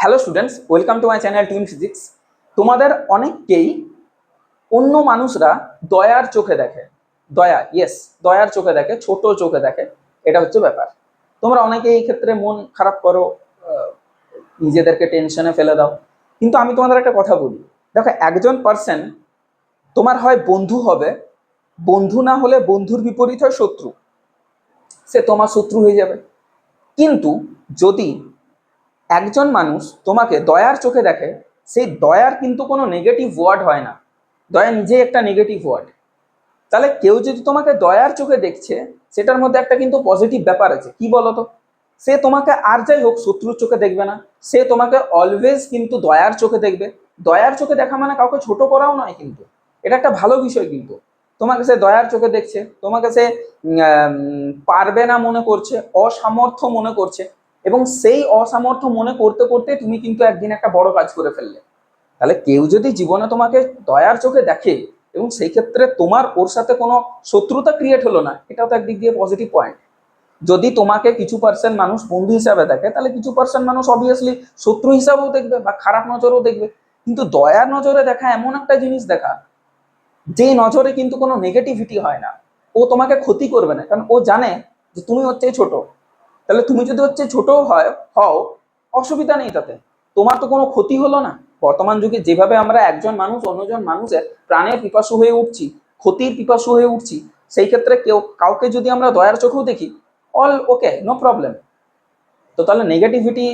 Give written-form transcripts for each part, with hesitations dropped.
Hello students, welcome to my channel twin physics. তোমাদের অনেককেই অন্য মানুষরা দয়ার চোখে দেখে। দয়ার চোখে দেখে, ছোট চোখে দেখে। এটা হচ্ছে ব্যাপার। তোমরা অনেকে এই ক্ষেত্রে মন খারাপ করো, নিজেদেরকে টেনশনে ফেলে দাও। কিন্তু আমি তোমাদের একটা কথা বলি, দেখো, একজন পার্সন তোমার হয় বন্ধু হবে, বন্ধু না হলে বন্ধুর বিপরীত হয় শত্রু, সে তোমার শত্রু হয়ে যাবে। কিন্তু যদি একজন মানুষ তোমাকে দয়ার চোখে দেখে, সেই দয়ার কিন্তু কোনো নেগেটিভ ওয়ার্ড হয় না। দয়া নিজে একটা নেগেটিভ ওয়ার্ড। তাহলে কেউ যদি তোমাকে দয়ার চোখে দেখছে, সেটার মধ্যে একটা কিন্তু পজিটিভ ব্যাপার আছে। কি বলতো, সে তোমাকে আর যাই হোক শত্রুর চোখে দেখবে না, সে তোমাকে অলওয়েজ কিন্তু দয়ার চোখে দেখবে। দয়ার চোখে দেখা মানে কাউকে ছোট করাও নয়, কিন্তু এটা একটা ভালো বিষয়। কিন্তু তোমাকে সে দয়ার চোখে দেখছে, তোমাকে সে পারবে না মনে করছে, অসামর্থ্য মনে করছে, এবং সেই অসামর্থ্য মনে করতে করতে তুমি কিন্তু একদিন একটা বড় কাজ করে ফেললে। তাহলে কেউ যদি জীবনে তোমাকে দয়ার চোখে দেখে এবং সেই ক্ষেত্রে তোমার ওর সাথে কোনো শত্রুতা ক্রিয়েট হলো না, এটাও তো একদিক দিয়ে পজিটিভ পয়েন্ট। যদি তোমাকে কিছু পার্সেন্ট মানুষ বন্ধু হিসাবে দেখে, তাহলে কিছু পার্সেন্ট মানুষ অবভিয়াসলি শত্রু হিসাবেও দেখবে বা খারাপ নজরেও দেখবে। কিন্তু দয়ার নজরে দেখা এমন একটা জিনিস দেখা, যে নজরে কিন্তু কোনো নেগেটিভিটি হয় না। ও তোমাকে ক্ষতি করবে না, কারণ ও জানে যে তুমি হচ্ছে ছোট। তাহলে তুমি যদি হচ্ছে ছোট হও, অসুবিধা নেই, তাতে তোমার তো কোনো ক্ষতি হলো না। বর্তমান যুগে যেভাবে আমরা একজন মানুষ অন্যজন মানুষের প্রাণের পিপাসু হয়ে উঠছি, ক্ষতির পিপাসু হয়ে উঠছি, সেই ক্ষেত্রে কাউকে যদি আমরা দয়ার চোখেও দেখি, অল ওকে, নো প্রবলেম। তো তাহলে নেগেটিভিটি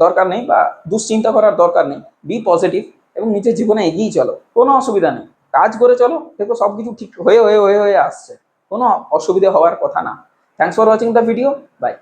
দরকার নেই বা দুশ্চিন্তা করার দরকার নেই। বি পজিটিভ এবং নিজের জীবনে এগিয়ে চলো, কোনো অসুবিধা নেই। কাজ করে চলো, দেখো সবকিছু ঠিক হয়ে হয়ে হয়ে হয়ে আসছে, কোনো অসুবিধা হওয়ার কথা না। Thanks for watching the video, by.